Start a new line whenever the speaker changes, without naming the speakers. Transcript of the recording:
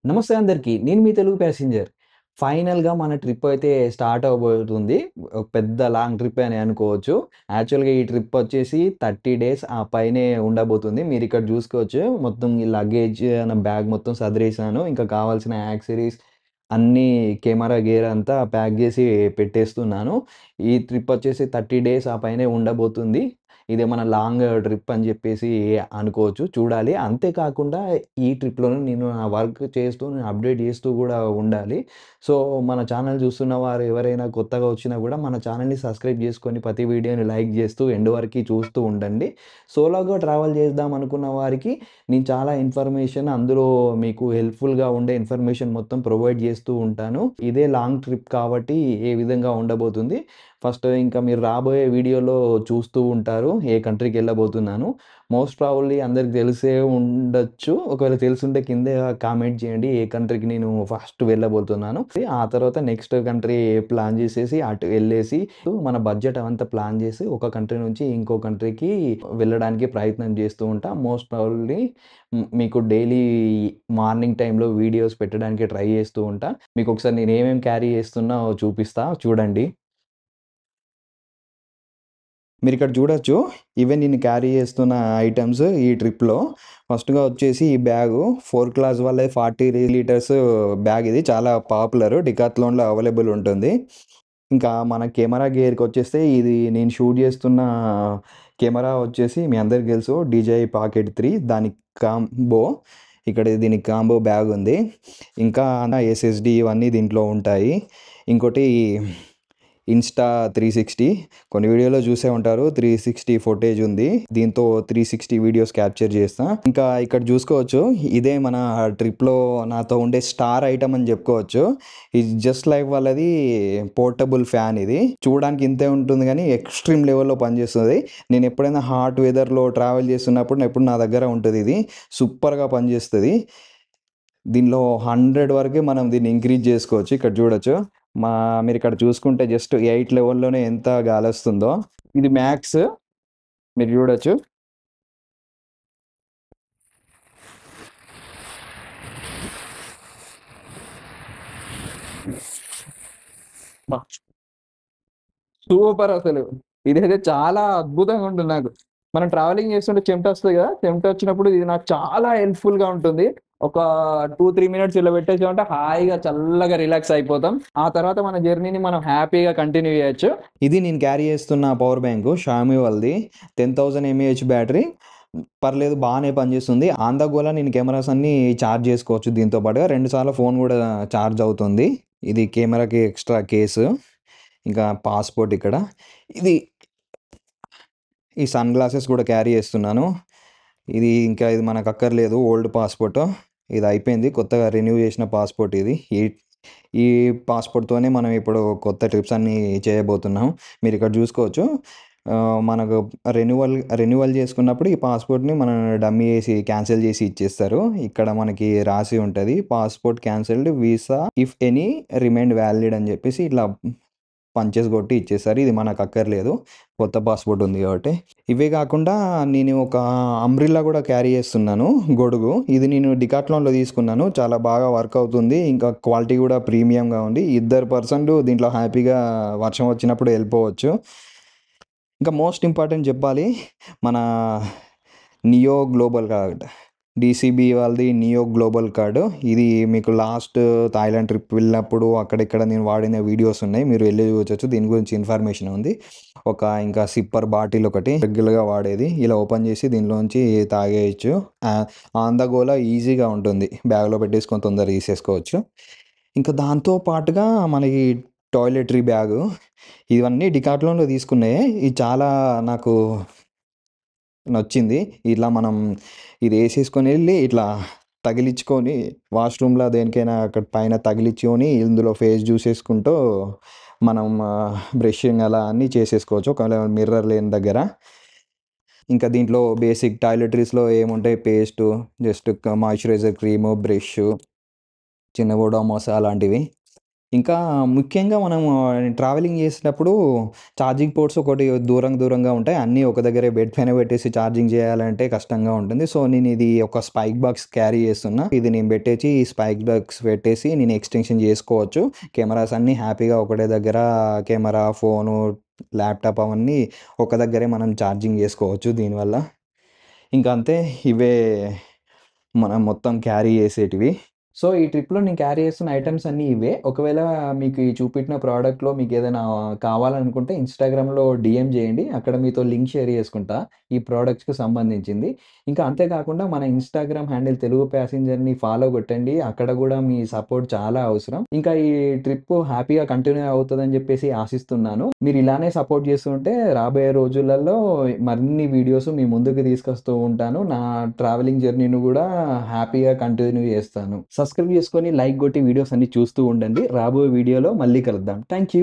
నమస్తే అందరికీ. నేను మీ తెలుగు ప్యాసింజర్. ఫైనల్‌గా మన ట్రిప్ అయితే స్టార్ట్ అవ్వబోతుంది. ఒక పెద్ద లాంగ్ ట్రిప్ అని అనుకోవచ్చు. యాక్చువల్‌గా ఈ ట్రిప్ వచ్చేసి 30 డేస్ ఆ పైనే ఉండబోతుంది. మీరిక్కడ చూసుకోవచ్చు. మొత్తం ఈ లగేజ్ నా బ్యాగ్ మొత్తం సదిరేసాను. ఇంకా కావాల్సిన యాక్సెసరీస్ అన్నీ కెమెరా గేర్ అంతా ప్యాక్ జేసి పెట్టేస్తున్నాను. ఈ ట్రిప్ వచ్చేసి 30 డేస్ ఆ పైనే ఉండబోతుంది. ఇదేమన్నా లాంగ్ ట్రిప్ అని జెప్పేసి అనుకోవచ్చు. చూడాలి. అంతే కాకుండా ఈ ట్రిప్‌లోనే నేను నా వర్క్ చేస్తూ, నేను అప్‌డేట్ జేస్తూ గూడా ఉండాలి. సో, మన ఛానెల్ చూస్తున్న వారు ఎవరైనా కొత్తగా వచ్చినా గూడా మన ఛానెల్‌ని సబ్స్క్రైబ్ జేసుకొని ప్రతి వీడియోని లైక్ జేస్తూ ఎండ్ వరకి చూస్తూ ఉండండి. సోలోగా ట్రావెల్ చేద్దాం అనుకున్న వారికి నేను చాలా ఇన్ఫర్మేషన్ అందులో మీకు హెల్ప్‌ఫుల్‌గా ఉండే ఇన్ఫర్మేషన్ మొత్తం ప్రొవైడ్ జేస్తూ ఉంటాను. ఇదే లాంగ్ ట్రిప్ కాబట్టి ఏ విధంగా ఉండబోతుంది. ఫస్ట్ ఇంకా మీరు రాబోయే వీడియోలో చూస్తూ ఉంటారు. ఏ కంట్రీకెళ్ళబోతున్నాను. మోస్ట్ ప్రాబబ్లీ అందరికి తెలిసే ఉండొచ్చు. ఒకవేళ తెలిసుంటే కింద కామెంట్ చేయండి. ఏ కంట్రీకి నేను ఫస్ట్ వెళ్ళబోతున్నాను. ఆ తర్వాత నెక్స్ట్ కంట్రీ ప్లాన్ చేసేసి అటు వెళ్ళేసి మన బడ్జెట్ అవంతా ప్లాన్ చేసి ఒక కంట్రీ నుంచి ఇంకో కంట్రీకి వెళ్ళడానికి ప్రయత్నం చేస్తూ ఉంటా. మోస్ట్ ప్రాబబ్లీ మీకు డైలీ మార్నింగ్ టైమ్‌లో వీడియోస్ పెట్టడానికి ట్రై చేస్తూ ఉంటా. మీకొకసారి నేను ఏమేమి క్యారీ చేస్తున్నా చూపిస్తా చూడండి. మీరిక్కడ చూడొచ్చు. ఇవే నేను క్యారీ చేస్తున్న ఐటెమ్స్ ఈ ట్రిప్‌లో. ఫస్ట్‌గా వచ్చేసి ఈ బ్యాగు 4 క్లాస్ వాళ్ళది 40 లీటర్స్ బ్యాగ్ ఇది. చాలా పాపులర్. డికాథ్లాన్‌లో అవైలబుల్ ఉంటుంది. ఇంకా మన కెమెరా గేర్‌కొచ్చేస్తే ఇది నేను షూట్ చేస్తున్న కెమెరా వచ్చేసి మీ అందరికి తెలుసు DJI Pocket 3 దానికి కాంబో. ఇక్కడ దీనికి కాంబో బ్యాగ్ ఉంది. ఇంకా ఎస్ఎస్‌డి ఇవన్నీ దీంట్లో ఉంటాయి. ఇంకోటి ఇన్‌స్టా 360 కొన్ని వీడియోలో చూసే ఉంటారు. 360 ఫుటేజ్ ఉంది. దీంతో 360 వీడియోస్ క్యాప్చర్ చేస్తా. ఇంకా ఇక్కడ చూసుకోవచ్చు. ఇదే మన ట్రిప్‌లో నాతో ఉండే స్టార్ ఐటెమ్ అని చెప్పుకోవచ్చు. ఇది జస్ట్ లైఫ్ వాళ్ళది పోర్టబుల్ ఫ్యాన్ ఇది. చూడడానికి ఇంతే ఉంటుంది గానీ ఎక్స్‌ట్రీమ్ లెవెల్‌లో పనిచేస్తది. నేను ఎప్పుడైనా హాట్ వెదర్‌లో ట్రావెల్ చేస్తున్నప్పుడు ఎప్పుడు నా దగ్గర ఉంటది ఇది. సూపర్‌గా పనిచేస్తది. దీనిలో 100 వరకే మనం దీన్ని ఇంక్రీజ్ చేసుకోవచ్చు. ఇక్కడ చూడొచ్చు. మీరిక్కడ చూసుకుంటే జస్ట్ 8 లెవెల్‌లోనే ఎంత గాలొస్తుందో. ఇది మ్యాక్స్ మీరు చూడొచ్చు. అబ్బా! సూపర్ అసలు. ఇదైతే చాలా అద్భుతంగా ఉంటుంది నాకు. మనం ట్రావెలింగ్ చేస్తుంటే చెమటొస్తది గదా! చెమటొచ్చినప్పుడు ఇది నాకు చాలా హెల్ప్‌ఫుల్‌గా ఉంటుంది. ఒక 2, 3 మినిట్స్ ఇలా పెట్టేసామంటే హాయిగా చల్లగా రిలాక్స్ అయిపోతాం. ఆ తర్వాత మన జర్నీని మనం హ్యాపీగా కంటిన్యూ చేయొచ్చు. ఇది నేను క్యారీ చేస్తున్న పవర్ బ్యాంకు షామీ వాళ్ళది. 10,000 ఎంఏహెచ్ బ్యాటరీ. పర్లేదు బానే పనిచేస్తుంది. ఆన్ ద గోల నేను కెమెరాస్ అన్నీ చార్జ్ చేసుకోవచ్చు దీంతో పాటుగా. 2 సార్లు ఫోన్ గూడా చార్జ్ అవుతుంది. ఇది కెమెరాకి ఎక్స్‌ట్రా కేసు. ఇంకా పాస్‌పోర్ట్ ఇక్కడ. ఇది ఈ సన్ గ్లాసెస్ గూడా క్యారీ చేస్తున్నాను. ఇది మనకక్కర్లేదు ఓల్డ్ పాస్‌పోర్ట్. ఇది అయిపోయింది. కొత్తగా రెన్యూ చేసిన పాస్‌పోర్ట్ ఇది. ఈ పాస్‌పోర్ట్‌తోనే మనం ఇప్పుడు కొత్త ట్రిప్స్ అన్నీ చేయబోతున్నాం. మీరిక్కడ చూసుకోవచ్చు. మనకు రెన్యువల్ చేసుకున్నప్పుడు ఈ పాస్‌పోర్ట్‌ని మనం డమ్మీ ఏసి క్యాన్సెల్ చేసి ఇచ్చేస్తారు. ఇక్కడ మనకి రాసి ఉంటది. Passport cancelled visa if any remained valid అని చెప్పేసి ఇట్లా పంచెస్ కొట్టి ఇచ్చేసారు. ఇది మనకక్కర్లేదు. కొత్త పాస్‌పోర్ట్ ఉంది కాబట్టి. ఇవే కాకుండా నేను ఒక అంబ్రెల్లా కూడా క్యారీ చేస్తున్నాను. గొడుగు. ఇది నేను డికాథ్లాన్‌లో తీసుకున్నాను. చాలా బాగా వర్క్ అవుతుంది. ఇంకా క్వాలిటీ కూడా ప్రీమియంగా ఉంది. ఇద్దరు పర్సన్‌లు దీంట్లో హ్యాపీగా వర్షం వచ్చినప్పుడు వెళ్ళిపోవచ్చు. ఇంకా మోస్ట్ ఇంపార్టెంట్ చెప్పాలి. మన నియో గ్లోబల్ కార్డ్. డీసీబీ వాళ్ళది నియో గ్లోబల్ కార్డ్. ఇది మీకు లాస్ట్ థాయిలాండ్ ట్రిప్ వెళ్ళినప్పుడు అక్కడిక్కడ నేను వాడిన వీడియోస్ ఉన్నాయి. మీరు వెళ్లి చూడొచ్చు. దీని గురించి ఇన్ఫర్మేషన్ ఉంది. ఇంకా సిప్పర్ బాటిల్ ఒకటి రెగ్యులర్‌గా వాడేది. ఇలా ఓపెన్ చేసి దీనిలోంచి తాగేయొచ్చు. ఆన్ ద గోల ఈజీగా ఉంటుంది. బ్యాగ్‌లో పెట్టేసుకొని తొందరగా తీసేసుకోవచ్చు. ఇంకా దాంతో పాటుగా మనకి టాయిలెటరీ బ్యాగు. ఇవన్నీ డికాథ్లాన్‌లో తీసుకున్నయే. ఇది చాలా నాకు నచ్చింది. ఇట్లా మనం ఇదేసేసుకొని ఎళ్లి ఇట్లా తగిలించుకొని వాష్‌రూమ్‌లో దేనికైనా అక్కడ పైన తగిలించుకొని ఇందులో ఫేస్ చూసేసుకుంటూ మనం బ్రషింగ్ అలా అన్నీ చేసేసుకోవచ్చు. ఒకవేళ మిర్రర్ లేని దగ్గర. ఇంకా దీంట్లో బేసిక్ టాయిలెటరీస్‌లో ఏముంటాయి paste, just moisturiser cream, brush, చిన్న ఓడోమాస్ అలాంటివి.
ఇంకా ముఖ్యంగా మనము ట్రావెలింగ్ చేసేటప్పుడు ఛార్జింగ్ పోర్ట్స్ ఒకటి దూరంగా ఉంటాయి. అన్నీ ఒక దగ్గరే బెడ్ పైన పెట్టేసి ఛార్జింగ్ చేయాలంటే కష్టంగా ఉంటుంది. సో, నేను ఇది ఒక స్పైక్ బాక్స్ క్యారీ చేస్తున్నా. ఇది నేను పెట్టేసి ఈ స్పైక్ బాక్స్ పెట్టేసి నేను ఎక్స్‌టెన్షన్ చేసుకోవచ్చు. కెమెరాస్ అన్నీ హ్యాపీగా ఒకటే దగ్గర కెమెరా, ఫోను, ల్యాప్‌టాప్ అవన్నీ ఒక దగ్గరే మనం ఛార్జింగ్ చేసుకోవచ్చు దీనివల్ల. ఇంక అంతే ఇవే మనం మొత్తం క్యారీ చేసేటివి. సో, ఈ ట్రిప్‌లో నేను క్యారీ చేస్తున్న ఐటెమ్స్ అన్నీ ఇవే. ఒకవేళ మీకు ఈ చూపెట్టిన ప్రోడక్ట్‌లో మీకేదైనా కావాలనుకుంటే ఇన్‌స్టాగ్రామ్‌లో డీఎం చేయండి. అక్కడ మీతో లింక్ షేర్ చేసుకుంటా ఈ ప్రొడక్ట్స్‌కి సంబంధించింది. ఇంకా అంతే కాకుండా మన ఇన్‌స్టాగ్రామ్ హ్యాండిల్ తెలుగు ప్యాసింజర్‌ని ఫాలో కొట్టండి. అక్కడ గూడా మీ సపోర్ట్ చాలా అవసరం. ఇంకా ఈ ట్రిప్ హ్యాపీగా కంటిన్యూ అవుతదని చెప్పేసి ఆశిస్తున్నాను. మీరు ఇలానే సపోర్ట్ చేస్తుంటే రాబోయే రోజులలో మరిన్ని వీడియోస్ మీ ముందుకు తీసుకొస్తూ ఉంటాను. నా ట్రావెలింగ్ జర్నీని గూడా హ్యాపీగా కంటిన్యూ చేస్తాను. సబ్స్క్రైబ్ చేసుకొని, లైక్ కొట్టి వీడియోస్ అన్నీ చూస్తూ ఉండండి. రాబోయే వీడియోలో మళ్ళీ కలుద్దాం. Thank you.